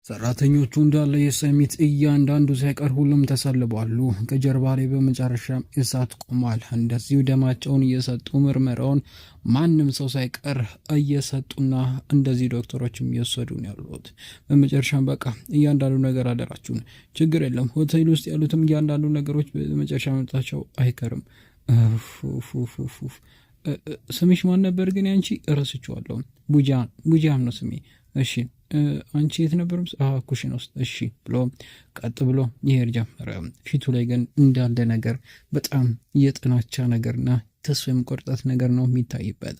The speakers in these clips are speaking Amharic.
ሰራተኞቹ እንዳለ የሰሚት እያንዳንዱ ሳይቀር ሁሉም ተሰልበዋል። ከጀርባ ላይ በመጨረሻ እሳት ቆሟል። እንደዚሁ ደማቸውን እየሰጡ ምርመራውን ማንም ሰው ሳይቀር እየሰጡና እንደዚህ ዶክተሮችም እየወሰዱ ነው ያሉት። በመጨረሻም በቃ እያንዳንዱ ነገር አደራችሁን፣ ችግር የለም ሆቴል ውስጥ ያሉትም እያንዳንዱ ነገሮች በመጨረሻ መምጣቸው አይከርም። ስምሽ ማን ነበር ግን ያንቺ? እረስቸዋለሁ። ቡጃን ነው ስሜ። እሺ አንቺ የት ነበርም? ኩሽን ውስጥ። እሺ ብሎ ቀጥ ብሎ ይሄድ ጀመረ። ፊቱ ላይ ግን እንዳለ ነገር በጣም የጥናቻ ነገርና ተስፋ የመቆርጠት ነገር ነው የሚታይበት።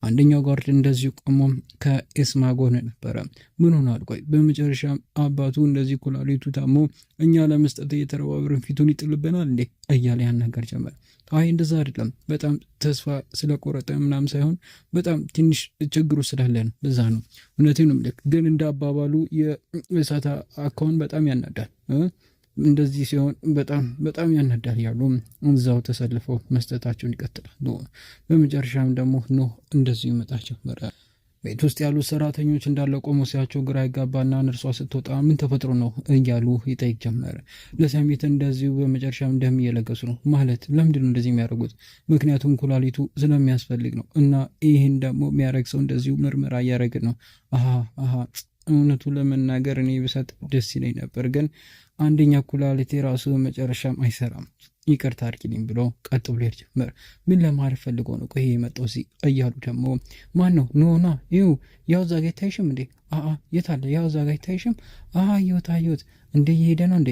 አንደኛው ጋርድ እንደዚሁ ቆሞ ከኤስማ ጎን ነበረ። ምን ሆኗል? ቆይ በመጨረሻ አባቱ እንደዚህ ኩላሊቱ ታሞ እኛ ለመስጠት እየተረባበርን ፊቱን ይጥልብናል እንዴ እያለ ያን ነገር ጀመረ። አይ እንደዛ አይደለም፣ በጣም ተስፋ ስለቆረጠ ምናምን ሳይሆን በጣም ትንሽ ችግሩ ስላለ ነው። በዛ ነው። እውነቴን ነው። ግን እንደ አባባሉ የእሳት አካውን በጣም ያናዳል። እንደዚህ ሲሆን በጣም በጣም ያናዳል ያሉ እዛው ተሰልፈው መስጠታቸውን ይቀጥላሉ። በመጨረሻም ደግሞ ኖህ እንደዚህ ይመጣ ጀመረ። ቤት ውስጥ ያሉ ሰራተኞች እንዳለ ቆሞ ሲያቸው ግራ ይጋባና እርሷ ስትወጣ ምን ተፈጥሮ ነው እያሉ ይጠይቅ ጀመረ። ለሰሚት እንደዚሁ በመጨረሻም ደም እየለገሱ ነው። ማለት ለምንድን ነው እንደዚህ የሚያደርጉት? ምክንያቱም ኩላሊቱ ስለሚያስፈልግ ነው። እና ይህን ደግሞ የሚያደርግ ሰው እንደዚሁ ምርመራ እያደረግ ነው። እውነቱ ለመናገር እኔ ብሰጥ ደስ ይለኝ ነበር፣ ግን አንደኛ ኩላሊቴ ራሱ በመጨረሻም አይሰራም፣ ይቅርታ አድርጊልኝ ብሎ ቀጥ ብሎ ሄድ ጀመር። ምን ለማለት ፈልጎ ነው ቆይ የመጣው እዚህ እያሉ ደግሞ ማን ነው? ኖና ይው ያው ዛጋ አይታይሽም እንዴ? የት አለ? ያው ዛጋ አይታይሽም? አየሁት እንዴ እየሄደ ነው እንዴ?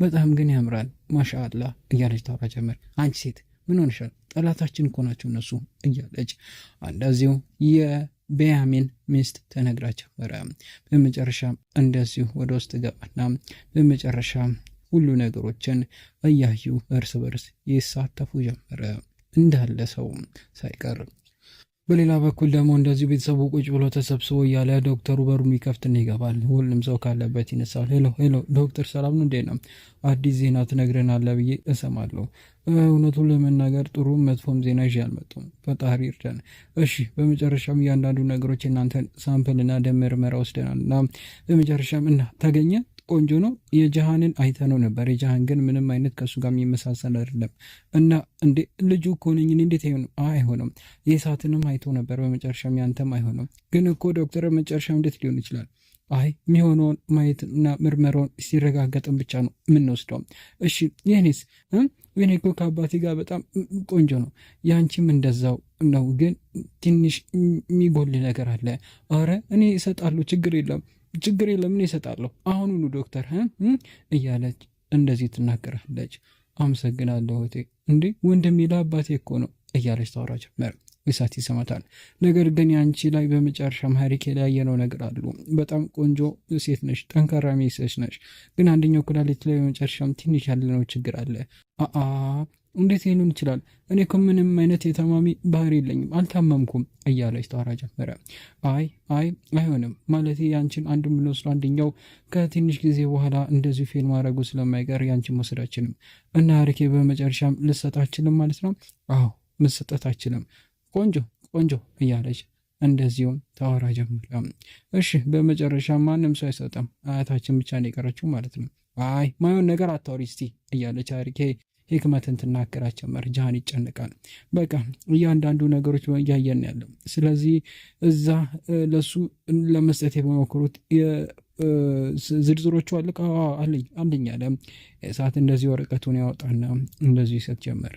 በጣም ግን ያምራል ማሻአላ እያለች ታወራ ጀመር። አንቺ ሴት ምን ሆነሻል? ጠላታችን እኮ ናቸው እነሱ እያለች አንዳዚሁ የቤያሚን ሚስት ተነግራ ጀመረ። በመጨረሻ እንደዚሁ ወደ ውስጥ ገባና በመጨረሻ ሁሉ ነገሮችን እያዩ እርስ በርስ ይሳተፉ ጀመረ እንዳለ ሰው ሳይቀር። በሌላ በኩል ደግሞ እንደዚሁ ቤተሰቡ ቁጭ ብሎ ተሰብስቦ እያለ ዶክተሩ በሩን ይከፍትና ይገባል። ሁሉም ሰው ካለበት ይነሳል። ሄሎ ዶክተር ሰላም ነው? እንዴት ነው? አዲስ ዜና ትነግረናለህ ብዬ እሰማለሁ። እውነቱን ለመናገር ጥሩ መጥፎም ዜና ይዤ አልመጣሁም። ፈጣሪ ይርዳን። እሺ በመጨረሻም እያንዳንዱ ነገሮች እናንተን ሳምፕልና ደም ምርመራ ወስደናል እና በመጨረሻም እና ተገኘ ቆንጆ ነው። የጃሃንን አይተነው ነበር። የጃሃን ግን ምንም አይነት ከሱ ጋር የሚመሳሰል አይደለም እና እንዴ ልጁ እኮ ነኝ እንዴት አይሆንም? አይሆንም። የእሳትንም አይቶ ነበር። በመጨረሻም ያንተም አይሆንም። ግን እኮ ዶክተር መጨረሻ እንዴት ሊሆን ይችላል? አይ የሚሆነውን ማየትና ምርመራውን ሲረጋገጥን ብቻ ነው የምንወስደው። እሺ የኔስ? የኔ እኮ ከአባቴ ጋር በጣም ቆንጆ ነው። ያንቺም እንደዛው ነው። ግን ትንሽ የሚጎል ነገር አለ። አረ እኔ እሰጣለሁ፣ ችግር የለም ምን ይሰጣለሁ አሁኑኑ ዶክተር እያለች እንደዚህ ትናገራለች። አመሰግናለሁ እህቴ። እንዴ ወንድሜ ለአባቴ እኮ ነው እያለች ታወራ ጀመር። እሳት ይሰማታል። ነገር ግን ያንቺ ላይ በመጨረሻ ማሪክ የለያየነው ነገር አሉ። በጣም ቆንጆ ሴት ነሽ፣ ጠንካራ ሴት ነሽ። ግን አንደኛው ኩላሊት ላይ በመጨረሻም ትንሽ ያለነው ችግር አለ። እንዴት ሊሆን ይችላል? እኔ እኮ ምንም አይነት የታማሚ ባህሪ የለኝም፣ አልታመምኩም እያለች ታወራ ጀመረ። አይሆንም ማለት ያንቺን አንዱ የምንወስደው አንደኛው ከትንሽ ጊዜ በኋላ እንደዚሁ ፌል ማድረጉ ስለማይቀር ያንቺን መውሰዳችንም እና አሪኬ በመጨረሻም ልሰጣችንም ማለት ነው። መሰጠታችንም ቆንጆ እያለች እንደዚሁም ታወራ ጀመረ። እሺ በመጨረሻ ማንም ሰው አይሰጠም፣ አያታችን ብቻ ነው የቀረችው ማለት ነው። ማየውን ነገር አታወሪ እስቲ እያለች አሪኬ ህክመትን ትናገራ ጀመር። ጃሃን ይጨነቃል። በቃ እያንዳንዱ ነገሮች እያየን ያለው። ስለዚህ እዛ ለሱ ለመስጠት የመሞክሩት ዝርዝሮቹ አለኝ አለ። እሳት እንደዚህ ወረቀቱን ያወጣና እንደዚህ ይሰጥ ጀመር።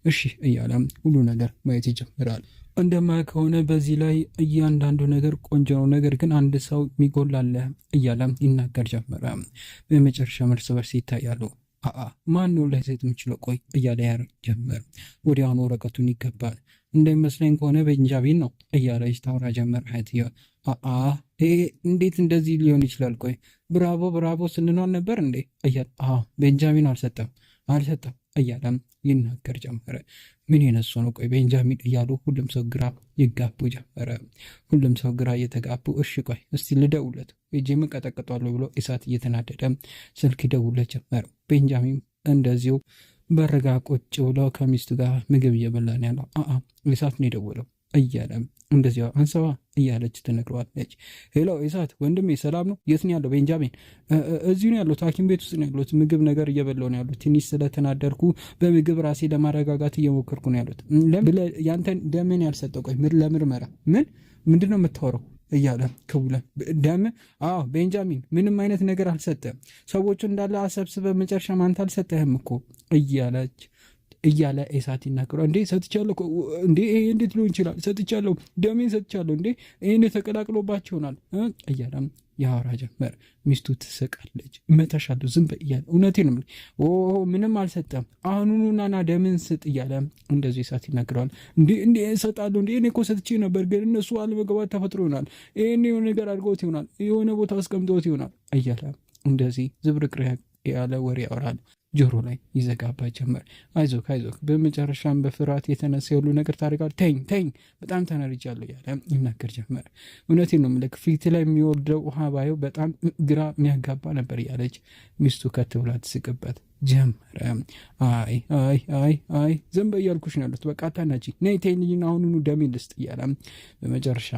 እሺ እያለ ሁሉ ነገር ማየት ይጀምራል። እንደማ ከሆነ በዚህ ላይ እያንዳንዱ ነገር ቆንጆ ነው፣ ነገር ግን አንድ ሰው የሚጎላለ እያለ ይናገር ጀመረ። በመጨረሻ እርስ በርስ ይታያሉ። ማን ነው ላይሰጥ የምችለው? ቆይ እያለ ያደርግ ጀመር። ወዲያውኑ ወረቀቱን ይገባል። እንደሚመስለኝ ከሆነ ቤንጃሚን ነው እያለች ታወራ ጀመር። ሀያትየ እንዴት እንደዚህ ሊሆን ይችላል? ቆይ ብራቮ ስንኗን ነበር እንዴ እያለ ቤንጃሚን አልሰጠም እያለም ይናገር ጀመረ። ምን የነሱ ነው? ቆይ ቤንጃሚን እያሉ ሁሉም ሰው ግራ ይጋቡ ጀመረ። ሁሉም ሰው ግራ እየተጋቡ እሺ ቆይ እስቲ ልደውለት ጄም ቀጠቅጧለሁ ብሎ እሳት እየተናደደ ስልክ ይደውለት ጀመረ። ቤንጃሚን እንደዚሁ በረጋ ቁጭ ብሎ ከሚስቱ ጋር ምግብ እየበላን ያለው እሳት ነው የደወለው። እያለ እንደዚያ አንሰባ እያለች ትነግረዋለች። ሄሎ ኢሳት ወንድሜ ሰላም ነው? የት ነው ያለው? ቤንጃሚን እዚሁ ነው ያሉት፣ ሐኪም ቤት ውስጥ ነው ያሉት። ምግብ ነገር እየበላሁ ነው ያሉት። ትንሽ ስለተናደርኩ በምግብ ራሴ ለማረጋጋት እየሞከርኩ ነው ያሉት። ያንተን ደምን ያልሰጠው ቆይ ለምርመራ ምንድን ነው የምታወራው? እያለ ክቡለ ደም ቤንጃሚን ምንም አይነት ነገር አልሰጠም። ሰዎቹ እንዳለ አሰብስበ መጨረሻ አንተ አልሰጠህም እኮ እያለ ኢሳት ይናገረው። እንዴ ሰጥቻለሁ እንዴ ይሄ እንዴት ሊሆን ይችላል? ሰጥቻለሁ፣ ደሜን ሰጥቻለሁ። እንዴ ይሄን ተቀላቅሎባቸው ይሆናል እያለ ያወራ ጀመር። ሚስቱ ትስቃለች። እመታሻለሁ ዝም በይ እያለ እውነቴን ነው ምንም አልሰጠም፣ አሁኑኑ ና ደምን ስጥ እያለ እንደዚህ ኢሳት ይናገረዋል። እንዴ እሰጣለሁ እንዴ እኔ እኮ ሰጥቼ ነበር፣ ግን እነሱ አለመግባት ተፈጥሮ ይሆናል፣ ይሄን የሆነ ነገር አድርገውት ይሆናል፣ የሆነ ቦታ አስቀምጠውት ይሆናል እያለ እንደዚህ ዝብርቅርቅ ያለ ወሬ ያወራል። ጆሮ ላይ ይዘጋባ ጀመር። አይዞክ በመጨረሻም በፍርሃት የተነሳ የሁሉ ነገር ታደርጋል። ተኝ በጣም ተናድጃለሁ ያለ ይናገር ጀመር። እውነቴን ነው የምልህ ፊት ላይ የሚወርደው ውሃ ባየው በጣም ግራ የሚያጋባ ነበር ያለች ሚስቱ ከት ብላ ትስቅበት ጀመረ። አይ ዝም በይ እያልኩሽ ነው ያሉት፣ በቃ ታናጂ ነይ ተይኝ አሁኑኑ ደሜን ልስጥ እያለ በመጨረሻ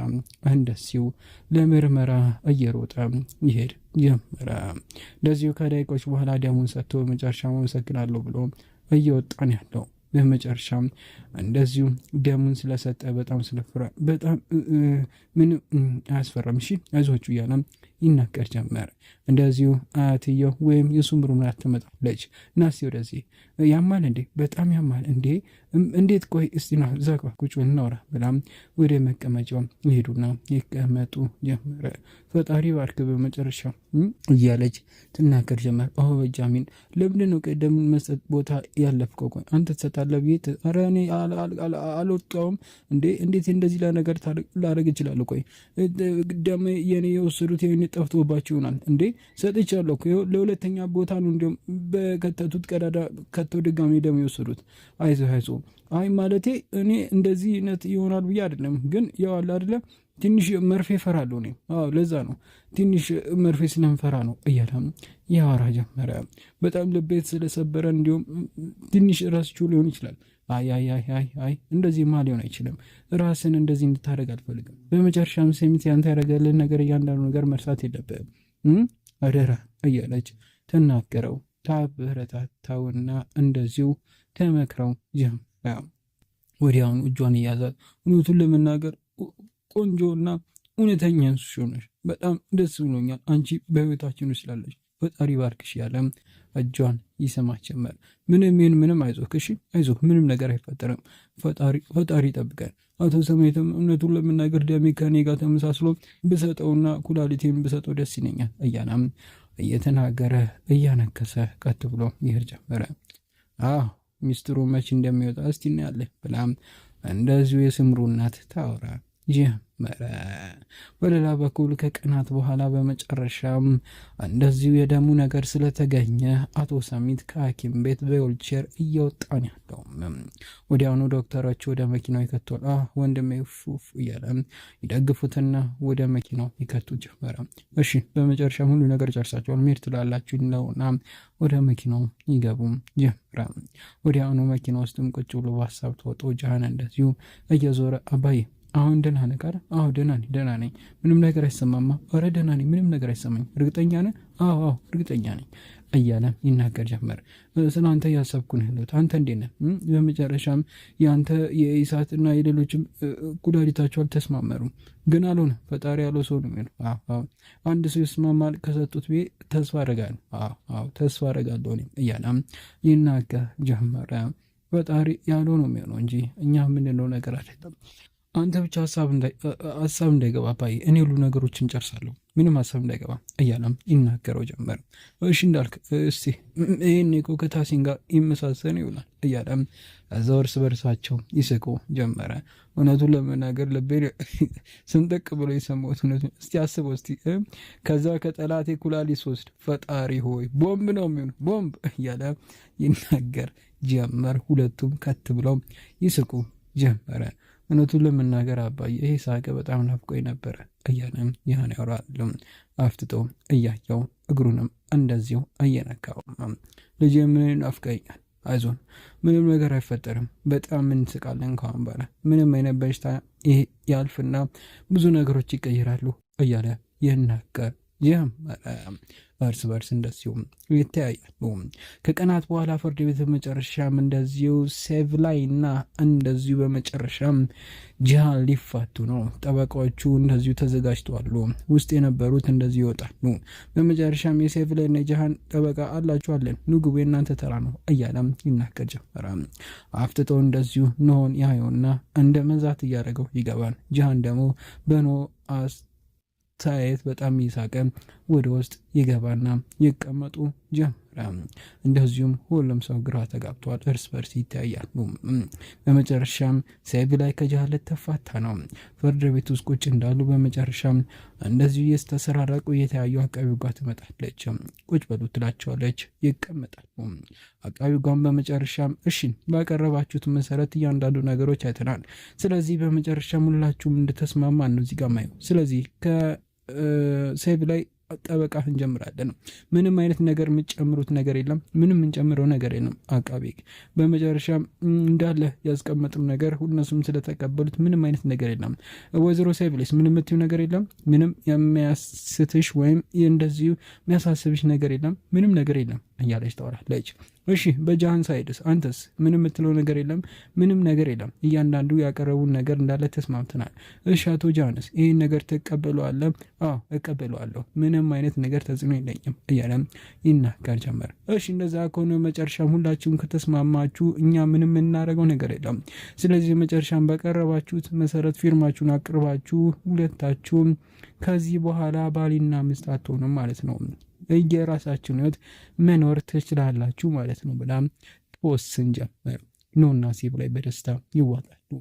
እንደሲው ለምርመራ እየሮጠ ይሄድ ጀመረ። እንደዚሁ ከደቂቆች በኋላ ደሙን ሰጥቶ በመጨረሻ አመሰግናለሁ ብሎ እየወጣን ያለው በመጨረሻም እንደዚሁ ደሙን ስለሰጠ በጣም ስለፍራ በጣም ምንም አያስፈራም፣ እሺ አይዟችሁ እያለ ይናገር ጀመር። እንደዚሁ አያትየው ወይም የሱምሩ ናት ትመጣለች። ናሲ ወደዚህ ያማል እንዴ? በጣም ያማል እንዴ? እንዴት? ቆይ እስቲ ና ዛጋ ቁጭ ብለን እናውራ ብላም ወደ መቀመጫው ይሄዱና ይቀመጡ ጀመረ። ፈጣሪ ባርክ በመጨረሻ እያለች ትናገር ጀመር። ቤንጃሚን ለምንድን ነው ደሙን መስጠት ቦታ ያለፍከው? ቆይ አንተ ትሰጣለህ ብዬ ኧረ እኔ አልወጣሁም እንዴ? እንዴት እንደዚህ ለነገር ላደርግ እችላለሁ? ቆይ ደም የኔ የወሰዱት የኔ ጠፍቶባቸው ይሆናል እንዴ? ሰጥቻለሁ እኮ ለሁለተኛ ቦታ ነው እንዲሁም በከተቱት ቀዳዳ ከተው ድጋሚ ደም የወሰዱት። አይዞህ አይ ማለቴ እኔ እንደዚህ ነት ይሆናል ብዬ አይደለም፣ ግን ያው አለ አይደለም ትንሽ መርፌ ፈራለሁ እኔ። ለዛ ነው ትንሽ መርፌ ስለምፈራ ነው እያለ ያወራ ጀመረ። በጣም ልቤት ስለሰበረ እንዲሁም ትንሽ ረስቼው ሊሆን ይችላል። አይ እንደዚህማ ሊሆን አይችልም፣ ራስን እንደዚህ እንድታደርግ አልፈልግም። በመጨረሻም ሴሚት ያንተ ያደረገልን ነገር እያንዳንዱ ነገር መርሳት የለብህም አደራ እያለች ተናገረው። ታበረታታውና እንደዚሁ ተመክረው ጀመረ። ወዲያውኑ እጇን እያዛት እውነቱን ለመናገር ቆንጆና እውነተኛ እንስሽ ሆነሽ በጣም ደስ ብሎኛል፣ አንቺ በህይወታችን ውስጥ ስላለሽ ፈጣሪ ባርክሽ ያለ እጇን ይሰማት ጀመር። ምንም አይዞህ እሺ አይዞህ፣ ምንም ነገር አይፈጠርም፣ ፈጣሪ ይጠብቀን። አቶ ሰሜትም እውነቱን ለመናገር ደሜ ከኔ ጋር ተመሳስሎ ብሰጠውና ኩላሊቴን ብሰጠው ደስ ይለኛል እያናም እየተናገረ እያነከሰ ቀጥ ብሎ ይሄድ ጀመረ። ሚስጥሩ መች እንደሚወጣ እስቲ እናያለን ብላም እንደዚሁ የስምሩ እናት ታወራ ጀመረ። በሌላ በኩል ከቀናት በኋላ በመጨረሻም እንደዚሁ የደሙ ነገር ስለተገኘ አቶ ሰሚት ከሐኪም ቤት በዊልቸር እየወጣን ያለው ወዲያውኑ ዶክተሮች ወደ መኪናው ይከቷል። ወንድሜ ፉፍ እያለ ይደግፉትና ወደ መኪናው ይከቱ ጀመረ። እሺ በመጨረሻ ሁሉ ነገር ጨርሳቸዋል፣ መሄድ ትላላችሁ ነውና ወደ መኪናው ይገቡ ጀመረ። ወዲያውኑ መኪና ውስጥም ቁጭ ብሎ በሀሳብ ተወጦ ጃሃን እንደዚሁ እየዞረ አባዬ አሁን ደህና ነህ? አዎ ደህና ነኝ። ምንም ነገር አይሰማማ? ኧረ ደህና ነኝ፣ ምንም ነገር አይሰማኝ። እርግጠኛ ነህ? አዎ እርግጠኛ ነኝ እያለ ይናገር ጀመር። ስለ አንተ እያሰብኩ ነው ያለሁት። አንተ እንዴት ነህ? በመጨረሻም የአንተ የኢሳትና የሌሎችም ኩላሊታቸው አልተስማመሩም፣ ግን አልሆነ። ፈጣሪ ያለው ሰው ነው የሚሆነው። አንድ ሰው ይስማማል ከሰጡት ቤ ተስፋ አደርጋለሁ። ተስፋ አደርጋለሁ እኔም እያለም ይናገር ጀመረ። ፈጣሪ ያለው ነው የሚሆነው እንጂ እኛ የምንለው ነገር አይደለም። አንተ ብቻ ሀሳብ እንዳይገባ አባዬ፣ እኔ ሁሉ ነገሮችን ጨርሳለሁ፣ ምንም ሀሳብ እንዳይገባ እያለም ይናገረው ጀመር። እሺ እንዳልክ እስቲ ይህን እኮ ከታሲን ጋር ይመሳሰል ይሆናል እያለም እዛ እርስ በርሳቸው ይስቁ ጀመረ። እውነቱን ለመናገር ልቤ ስንጠቅ ብሎ የሰማሁት እውነቱን እስቲ አስበው እስቲ ከዛ ከጠላቴ ኩላሊት ወስድ ፈጣሪ ሆይ ቦምብ ነው የሚሆን ቦምብ እያለ ይናገር ጀመር። ሁለቱም ከት ብለው ይስቁ ጀመረ። እውነቱን ለመናገር አባዬ ይሄ ሳቀ በጣም ናፍቆኝ ነበረ እያለም ያን ያወራሉ። አፍጥጦ እያየው እግሩንም እንደዚሁ እየነካው ልጄ ምን ናፍቀኛል አይዞን፣ ምንም ነገር አይፈጠርም፣ በጣም እንስቃለን ካሁን በኋላ ምንም አይነት በሽታ ይሄ ያልፍና ብዙ ነገሮች ይቀይራሉ እያለ ይናገር ጀመረ። እርስ በርስ እንደዚሁም ይተያያሉ። ከቀናት በኋላ ፍርድ ቤት በመጨረሻም እንደዚሁ ሴቭ ላይ እና እንደዚሁ በመጨረሻም ጂሃን ሊፋቱ ነው። ጠበቃዎቹ እንደዚሁ ተዘጋጅተዋሉ። ውስጥ የነበሩት እንደዚሁ ይወጣሉ። በመጨረሻም የሴቭ ላይ እና ጂሃን ጠበቃ አላችኋለን፣ ንግቡ የእናንተ ተራ ነው እያለም ይናገር ጀመረ። አፍጥጠው እንደዚሁ ኖሆን ያየውና እንደ መዛት እያደረገው ይገባል። ጂሃን ደግሞ በኖ ታየት በጣም ይሳቀ ወደ ውስጥ ይገባና ይቀመጡ ጀመረ። እንደዚሁም ሁሉም ሰው ግራ ተጋብቷል፣ እርስ በርስ ይታያሉ። በመጨረሻም ሴቪ ላይ ከጂሃን ልትፋታ ነው። ፍርድ ቤት ውስጥ ቁጭ እንዳሉ በመጨረሻም እንደዚሁ እየተሰራረቁ የተያዩ አቃቢ ጋር ትመጣለች። ቁጭ በሉ ትላቸዋለች፣ ይቀመጣሉ። አቃቢ ጋር በመጨረሻም እሺ ባቀረባችሁት መሰረት እያንዳንዱ ነገሮች አይተናል። ስለዚህ በመጨረሻም ሁላችሁም እንደተስማማን ነው እዚህ ጋር ማየው። ስለዚህ ሴቭ ላይ ጠበቃ እንጀምራለን። ምንም አይነት ነገር የምጨምሩት ነገር የለም፣ ምንም የምንጨምረው ነገር የለም። አቃቤ በመጨረሻ እንዳለ ያስቀመጥም ነገር ሁነሱም ስለተቀበሉት ምንም አይነት ነገር የለም። ወይዘሮ ሴቭ ላይስ ምንም የምትይው ነገር የለም፣ ምንም የሚያስትሽ ወይም እንደዚሁ የሚያሳስብሽ ነገር የለም፣ ምንም ነገር የለም እያለች ታወራለች። እሺ በጂሃን ሳይድስ አንተስ ምንም የምትለው ነገር የለም፣ ምንም ነገር የለም። እያንዳንዱ ያቀረቡን ነገር እንዳለ ተስማምተናል። እሺ አቶ ጂሃንስ ይህን ነገር ትቀበለዋለህ? አዎ እቀበለዋለሁ፣ ምንም አይነት ነገር ተጽዕኖ የለኝም እያለም ይናገር ጀመር። እሺ እንደዛ ከሆነ መጨረሻም ሁላችሁም ከተስማማችሁ እኛ ምንም የምናደርገው ነገር የለም። ስለዚህ መጨረሻም በቀረባችሁት መሰረት ፊርማችሁን አቅርባችሁ ሁለታችሁም ከዚህ በኋላ ባልና ሚስት አትሆኑም ማለት ነው፣ የራሳችሁን ህይወት መኖር ትችላላችሁ ማለት ነው ብላ ተወስን ጀመር። ኖና ሴቭ ላይ በደስታ ይዋጣሉ።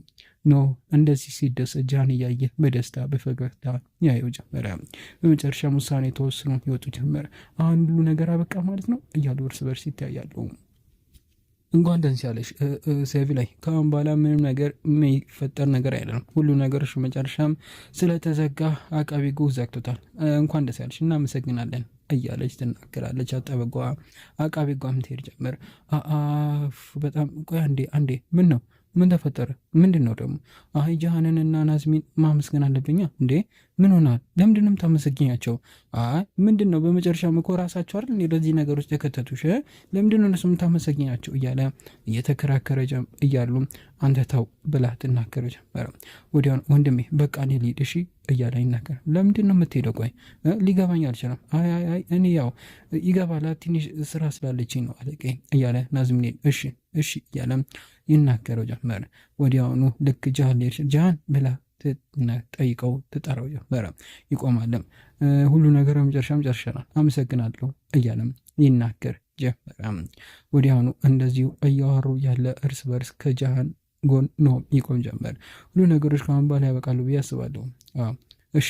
ኖ እንደዚህ ሲደሰት ጂሃን እያየ በደስታ በፈገግታ ያየው ጀመረ። በመጨረሻም ውሳኔ ተወስኖ ይወጡ ጀመረ። አሁን ሁሉ ነገር አበቃ ማለት ነው እያሉ እርስ በርስ ይታያሉ። እንኳን ደስ ያለሽ ሴቭ ላይ ከአሁን በኋላ ምንም ነገር የሚፈጠር ነገር አይደለም። ሁሉ ነገሮች መጨረሻም ስለተዘጋ አቃቤ ሕጉ ዘግቶታል። እንኳን ደስ ያለሽ እናመሰግናለን እያለች ትናገራለች። አቃቤ ሕጓም ትሄድ ጀመር። በጣም ቆይ አንዴ ምን ተፈጠረ? ምንድን ነው ደግሞ? አይ ጂሃንንና ናዝሚን ማመስገን አለብኛ እንዴ? ምን ሆናል? ለምንድን ነው የምታመሰግኛቸው? አይ ምንድን ነው በመጨረሻም እኮ ራሳቸው አይደል ለዚህ ነገሮች ተከተቱሽ፣ ለምንድን ነው እነሱ የምታመሰግኛቸው? እያለ እየተከራከረ እያሉ አንተ ተው ብላ ትናገረ ጀመረ። ወዲያውን ወንድሜ በቃ እኔ ልሂድ እሺ እያለ ይናገር። ለምንድን ነው የምትሄደው? ቆይ ሊገባኝ አልችልም። አይ እኔ ያው ይገባላ ትንሽ ስራ ስላለችኝ ነው አለቀኝ እያለ ናዝሚን እሺ እያለ ይናገረው ጀመረ። ወዲያውኑ ልክ ጂሃን ብላ ጠይቀው ትጠራው ጀመረ። ይቆማለም። ሁሉ ነገር በመጨረሻም ጨርሰናል አመሰግናለሁ እያለም ይናገር ጀመረ። ወዲያውኑ እንደዚሁ እያወሩ ያለ እርስ በርስ ከጂሃን ጎን ነው ይቆም ጀመር። ሁሉ ነገሮች ከአሁን በኋላ ያበቃሉ ብዬ አስባለሁ። እሺ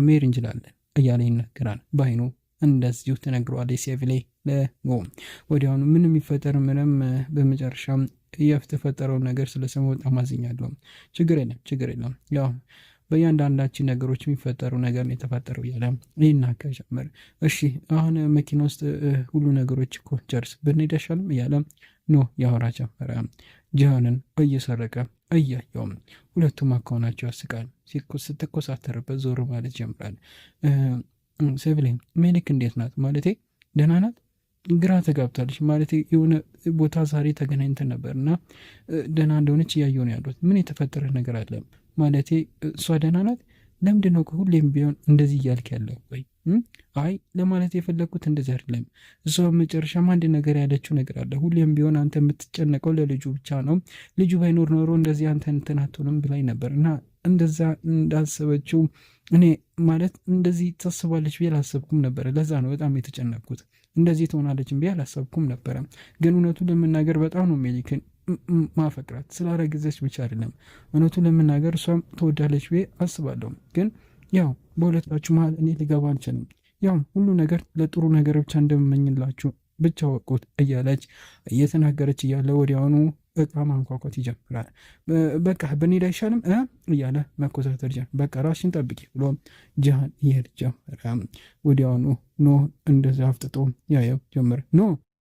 መሄድ እንችላለን እያለ ይናገራል። በአይኑ እንደዚሁ ትነግረዋለች ሴቭ ላይ ወዲያውኑ ምንም የሚፈጠር ምንም በመጨረሻም የተፈጠረውን ነገር ስለሰማሁ በጣም አዝኛለሁ። ችግር የለም ያው በእያንዳንዳችን ነገሮች የሚፈጠሩ ነገር ነው የተፈጠረው እያለ ይናገር ጀመር። እሺ አሁን መኪና ውስጥ ሁሉ ነገሮች እኮ ጨርስ ብንሄድ አይሻልም እያለ ያወራ ጀመረ። ጂሃንን እየሰረቀ እያየውም ሁለቱም አካሆናቸው ያስቃል። ስትኮሳተርበት ዞር ማለት ጀምራል። ሴቭ ላይ ሜሊክ እንዴት ናት? ማለቴ ደህና ናት? ግራ ተጋብታለች። ማለት የሆነ ቦታ ዛሬ ተገናኝተን ነበር እና ደህና እንደሆነች እያየሁ ነው ያሉት። ምን የተፈጠረ ነገር አለ? ማለቴ እሷ ደህና ናት? ለምንድን ነው ሁሌም ቢሆን እንደዚህ እያልክ ያለው? ወይ አይ ለማለት የፈለግኩት እንደዚህ አይደለም። እሷ መጨረሻም አንድ ነገር ያለችው ነገር አለ። ሁሌም ቢሆን አንተ የምትጨነቀው ለልጁ ብቻ ነው፣ ልጁ ባይኖር ኖሮ እንደዚህ አንተ እንትን አትሆንም ብላኝ ነበር እና እንደዛ እንዳሰበችው እኔ ማለት እንደዚህ ታስባለች ብዬ አላሰብኩም ነበረ። ለዛ ነው በጣም የተጨነቅኩት። እንደዚህ ትሆናለችን ብዬ አላሰብኩም ነበረ። ግን እውነቱን ለመናገር በጣም ነው ሜሊክን ማፈቅራት። ስላረገዘች ብቻ አይደለም፣ እውነቱን ለመናገር እሷም ትወዳለች ብዬ አስባለሁ። ግን ያው በሁለታችሁ መሀል እኔ ሊገባ አልችልም። ያው ሁሉ ነገር ለጥሩ ነገር ብቻ እንደምመኝላችሁ ብቻ ወቁት እያለች እየተናገረች እያለ ወዲያውኑ እቃ ማንኳኳት ይጀምራል። በቃ ብንሄድ አይሻልም እያለ መኮሳተር ጀመረ። በቃ ራስሽን ጠብቂ ብሎ ጂሃን ይሄድ ጀመረ። ወዲያውኑ እንደዛ አፍጥጦ ያየው ጀመረ።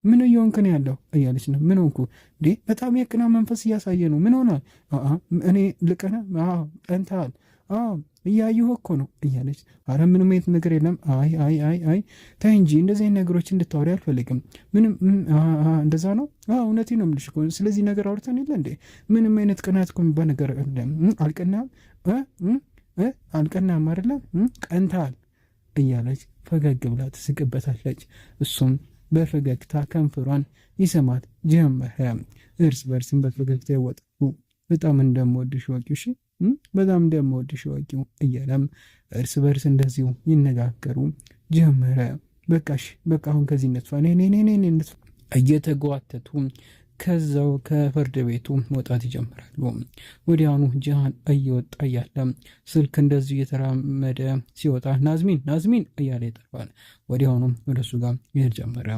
ምን እየሆንክ ነው ያለው እያለች ነው። ምን ሆንኩ እንዴ? በጣም የቅና መንፈስ እያሳየ ነው። ምን ሆናል? እኔ ልቅና? ቀንተሃል? እያየሁ እኮ ነው እያለች፣ አረ ምንም አይነት ነገር የለም። አይ አይ አይ አይ ታይ እንጂ እንደዚህ አይነት ነገሮች እንድታወሪ አልፈልግም። ምንም እንደዛ ነው? እውነቴን ነው የምልሽ እኮ። ስለዚህ ነገር አውርተን የለ እንዴ? ምንም አይነት ቅናት እኮ የሚባል ነገር አልቀናም። አልቀናም አይደለም ቀንተሃል እያለች ፈገግ ብላ ትስቅበታለች። እሱም በፈገግታ ከንፈሯን ይሰማት ጀመረ። እርስ በርስም በፈገግታ ይወጣሉ። በጣም እንደምወድሽ ወቂው፣ እሺ በጣም እንደምወድሽ ወቂው እያለም እርስ በርስ እንደዚሁ ይነጋገሩ ጀመረ። በቃሽ በቃ አሁን ከዚህ ነጥፋ እየተጓተቱ ከዛው ከፍርድ ቤቱ መውጣት ይጀምራሉ። ወዲያውኑ ጂሃን እየወጣ እያለ ስልክ እንደዚሁ እየተራመደ ሲወጣ ናዝሚን እያለ ይጠራል። ወዲያውኑ ወደሱ ጋር ይሄድ ጀመረ።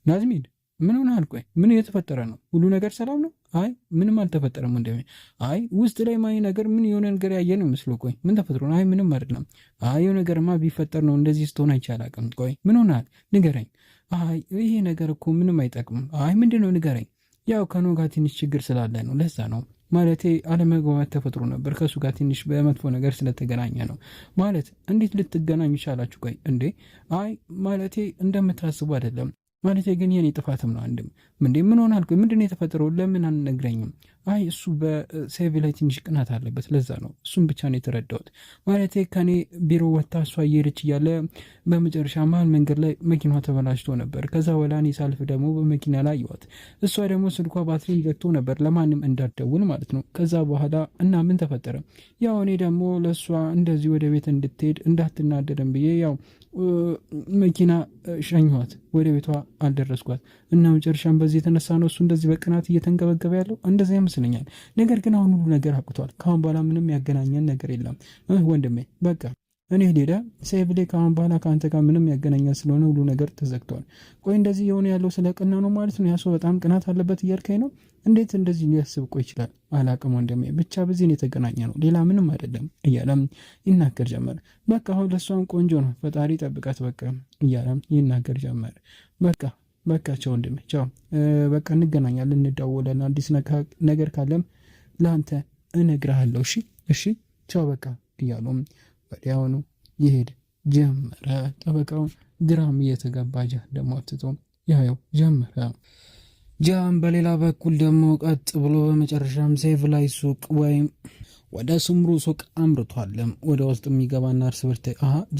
ናዝሚን ምን ሆነሃል? ቆይ ምን እየተፈጠረ ነው? ሁሉ ነገር ሰላም ነው? አይ ምንም አልተፈጠረም ወንድሜ። አይ ውስጥ ላይ ማይ ነገር ምን የሆነ ነገር ያየ ነው መስሎ። ቆይ ምን ተፈጥሮ ነው? አይ ምንም አይደለም። አይ የሆነ ነገርማ ቢፈጠር ነው እንደዚህ ስትሆን አይቻላቅም። ቆይ ምን ሆነሃል? ንገረኝ። አይ ይሄ ነገር እኮ ምንም አይጠቅምም። አይ ምንድን ነው ንገረኝ። ያው ከኖ ጋር ትንሽ ችግር ስላለ ነው፣ ለዛ ነው ማለቴ አለመግባባት ተፈጥሮ ነበር ከእሱ ጋር ትንሽ በመጥፎ ነገር ስለተገናኘ ነው። ማለት እንዴት ልትገናኙ ይቻላችሁ? ቆይ እንዴ አይ ማለቴ እንደምታስቡ አይደለም ማለቴ ግን የኔ ጥፋትም ነው። አንድም እንዴ ምን ሆናል? ቆይ ምንድን ነው የተፈጠረው? ለምን አንነግረኝም? አይ እሱ በሴቭ ላይ ትንሽ ቅናት አለበት፣ ለዛ ነው። እሱም ብቻ ነው የተረዳሁት። ማለቴ ከኔ ቢሮ ወጥታ እሷ እየሄደች እያለ በመጨረሻ መሀል መንገድ ላይ መኪናዋ ተበላሽቶ ነበር። ከዛ በኋላ እኔ ሳልፍ ደግሞ በመኪና ላይ አየኋት። እሷ ደግሞ ስልኳ ባትሪ ዘግቶ ነበር፣ ለማንም እንዳትደውል ማለት ነው። ከዛ በኋላ እና ምን ተፈጠረ? ያው እኔ ደግሞ ለእሷ እንደዚህ ወደ ቤት እንድትሄድ እንዳትናደደም ብዬ ያው መኪና ሸኘኋት፣ ወደ ቤቷ አልደረስኳት እና መጨረሻም በዚህ የተነሳ ነው እሱ እንደዚህ በቅናት እየተንገበገበ ያለው። እንደዚያ ይመስለኛል። ነገር ግን አሁን ሁሉ ነገር አብቅቷል። ከአሁን በኋላ ምንም ያገናኘን ነገር የለም ወንድሜ። በቃ እኔ ሄደ ሴቭሌ ከአሁን በኋላ ከአንተ ጋር ምንም ያገናኛል ስለሆነ ሁሉ ነገር ተዘግቷል። ቆይ እንደዚህ የሆነ ያለው ስለ ቅና ነው ማለት ነው? ያ ሰው በጣም ቅናት አለበት እያልከኝ ነው? እንዴት እንደዚህ ሊያስብ ቆይ ይችላል? አላቅም ወንድሜ፣ ብቻ በዚህ የተገናኘ ነው፣ ሌላ ምንም አይደለም እያለም ይናገር ጀመር። በቃ አሁን ለእሷም ቆንጆ ነው፣ ፈጣሪ ጠብቃት በቃ እያለም ይናገር ጀመር። በቃ ቻው ወንድሜ ቻው፣ በቃ እንገናኛለን፣ እንደዋወላለን። አዲስ ነገር ካለም ለአንተ እነግርሃለሁ። እሺ ቻው በቃ እያሉም ወዲያውኑ ይሄድ ጀመረ። ጠበቃው ግራም እየተገባ ጃን ደግሞ አትቶ ያየው ጀመረ። ጃን በሌላ በኩል ደግሞ ቀጥ ብሎ በመጨረሻም ሴቭ ላይ ሱቅ ወይም ወደ ስምሩ ሱቅ አምርቷል። ወደ ውስጥ የሚገባና እርስ በርስ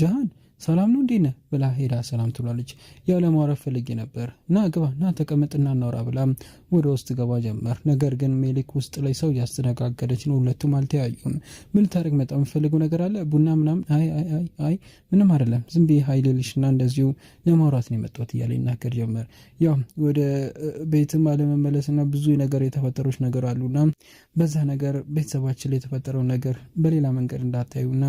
ጃን ሰላም ነው እንዴ ነህ ብላ ሄዳ ሰላም ትሏለች። ያው ለማውራት ፈልጌ ነበር፣ ና ግባ ና ተቀመጥና እናውራ ብላ ወደ ውስጥ ገባ ጀመር። ነገር ግን ሜሊክ ውስጥ ላይ ሰው እያስተነጋገረች ነው። ሁለቱም አልተያዩም። ምን ታደርግ መጣ? የምፈልገው ነገር አለ ቡና ምናምን? አይ ምንም አይደለም፣ ዝም ብዬ ሀይል ልሽና እንደዚሁ ለማውራት ነው የመጣሁት እያለ ይናገር ጀመር። ያው ወደ ቤትም አለመመለስና ብዙ ነገር የተፈጠሮች ነገር አሉና በዛ ነገር ቤተሰባችን ላይ የተፈጠረው ነገር በሌላ መንገድ እንዳታዩና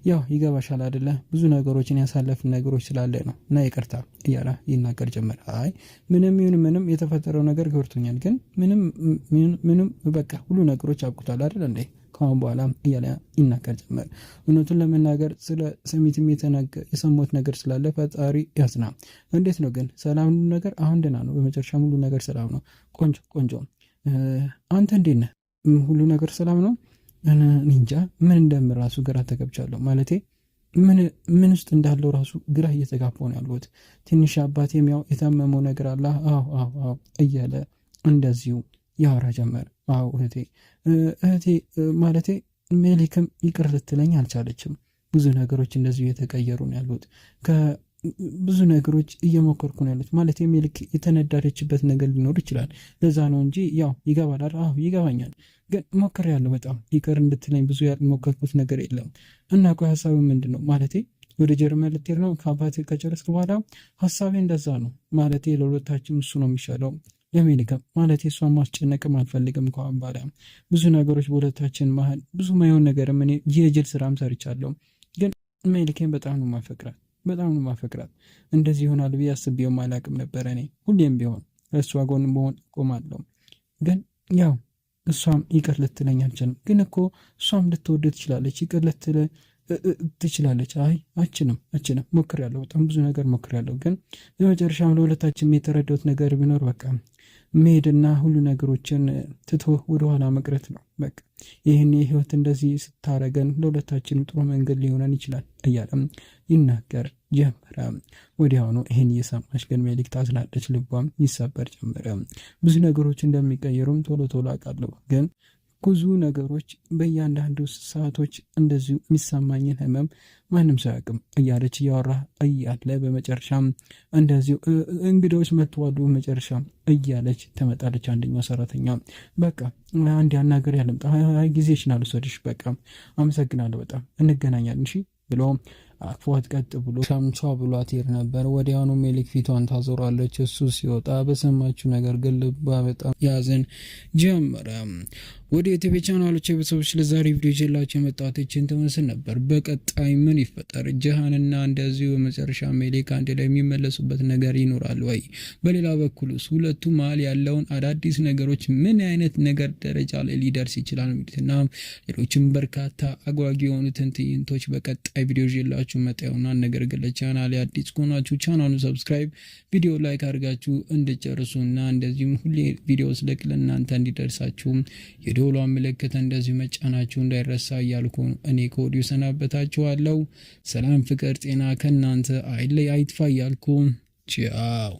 ያው ይገባሻል አይደለ? ብዙ ነገሮችን ያሳለፍን ነገሮች ስላለ ነው እና ይቅርታ እያለ ይናገር ጀመር። አይ ምንም ይሁን ምንም የተፈጠረው ነገር ገብቶኛል፣ ግን ምንም በቃ ሁሉ ነገሮች አብቅቷል አይደል እንዴ ከአሁን በኋላ እያለ ይናገር ጀመር። እውነቱን ለመናገር ስለ ስሜትም የሰማሁት ነገር ስላለ ፈጣሪ ያዝና። እንዴት ነው ግን ሰላም ሁሉ ነገር? አሁን ደህና ነው፣ በመጨረሻ ሁሉ ነገር ሰላም ነው። ቆንጆ። አንተ እንዴት ነህ? ሁሉ ነገር ሰላም ነው? እንጃ ምን እንደምር ራሱ ግራ ተገብቻለሁ። ማለቴ ምን ውስጥ እንዳለው ራሱ ግራ እየተጋባሁ ነው ያለሁት። ትንሽ አባቴ የሚያው የታመመው ነገር አለ አዎ እያለ እንደዚሁ ያወራ ጀመር። አዎ እህቴ ማለቴ ሜሊክም ይቅር ልትለኝ አልቻለችም። ብዙ ነገሮች እንደዚሁ የተቀየሩ ነው ያሉት። ብዙ ነገሮች እየሞከርኩ ነው ያሉት። ማለት ሜሊክ የተነዳደችበት ነገር ሊኖር ይችላል። ለዛ ነው እንጂ ያው ይገባል። አዎ ይገባኛል፣ ግን ሞክሬያለሁ በጣም ይቅር እንድትለኝ ብዙ ያልሞከርኩት ነገር የለም። እና ቆይ ሀሳብ ምንድን ነው? ማለቴ ወደ ጀርመን ልትሄድ ነው ከአባት ከጨረስክ በኋላ? ሀሳቤ እንደዛ ነው። ማለቴ ለሁለታችን እሱ ነው የሚሻለው። ለሜሊክም ማለቴ እሷን ማስጨነቅም አልፈልግም። ከአሁን በኋላ ብዙ ነገሮች በሁለታችን መሀል ብዙ ማይሆን ነገርም እኔ የጅል ስራም ሰርቻለሁ። ግን ሜሊክን በጣም ነው ማፈቅራት። እንደዚህ ይሆናል ብዬ አስቤውም አላቅም ነበር። እኔ ሁሌም ቢሆን እሷ ጎን መሆን ቆማለሁ። ግን ያው እሷም ይቅር ልትለኝ አልችልም። ግን እኮ እሷም ልትወድ ትችላለች። ይቅር ልትል ትችላለች። አይ አችንም ሞክሬያለሁ፣ በጣም ብዙ ነገር ሞክሬያለሁ። ግን በመጨረሻም ለሁለታችን የተረዳሁት ነገር ቢኖር በቃ መሄድና ሁሉ ነገሮችን ትቶ ወደኋላ መቅረት ነው። በቃ ይህን ህይወት እንደዚህ ስታረገን ለሁለታችንም ጥሩ መንገድ ሊሆነን ይችላል እያለም ይናገር ጀመረ። ወዲያውኑ ይህን እየሰማች ግን ሜሊክ ታዝናለች፣ ልቧም ይሰበር ጀመረ። ብዙ ነገሮች እንደሚቀየሩም ቶሎ አውቃለሁ፣ ግን ብዙ ነገሮች በእያንዳንዱ ሰዓቶች እንደዚሁ የሚሰማኝን ህመም ማንም ሰው ያውቅም እያለች እያወራ እያለ በመጨረሻም እንደዚሁ እንግዳዎች መጥተዋሉ መጨረሻም እያለች ትመጣለች። አንደኛው ሰራተኛ በቃ አንድ ያናገር ያለምጣ ጊዜሽን አልወሰድሽ፣ በቃ አመሰግናለሁ፣ በጣም እንገናኛለን እሺ ብሎ አቅፏት ቀጥ ብሎ ሻምቿ ብሏት ሄድ ነበር። ወዲያውኑ ሜሊክ ፊቷን ታዞራለች። እሱ ሲወጣ በሰማችው ነገር ግን ልቧ በጣም ያዝን ጀመረ። ወደ ዩቲዩብ ቻናሎች ቤተሰቦች ለዛሬ ቪዲዮ ይዤላችሁ የመጣሁት ይህችን ትመስል ነበር። በቀጣይ ምን ይፈጠር? ጂሃንና እንደዚሁ በመጨረሻ ሜሊክ አንድ ላይ የሚመለሱበት ነገር ይኖራል ወይ? በሌላ በኩልስ ሁለቱ መሀል ያለውን አዳዲስ ነገሮች ምን አይነት ነገር ደረጃ ላይ ሊደርስ ይችላል? እና ሌሎችም በርካታ አጓጊ የሆኑትን ትዕይንቶች በቀጣይ ቪዲዮ ይዤላችሁ መጣውና ነገር ግን ለቻናሌ አዲስ ከሆናችሁ ቻናሉን ሰብስክራይብ፣ ቪዲዮ ላይክ አድርጋችሁ እንድጨርሱና እንደዚሁም ሁሌ ቪዲዮ ስለቅ ለእናንተ እንዲደርሳችሁ የደወሏን ምልክት እንደዚሁ መጫናችሁ እንዳይረሳ እያልኩ እኔ ከወዲሁ ሰናበታችኋለሁ። ሰላም፣ ፍቅር፣ ጤና ከእናንተ አይለይ አይጥፋ እያልኩ ቻው።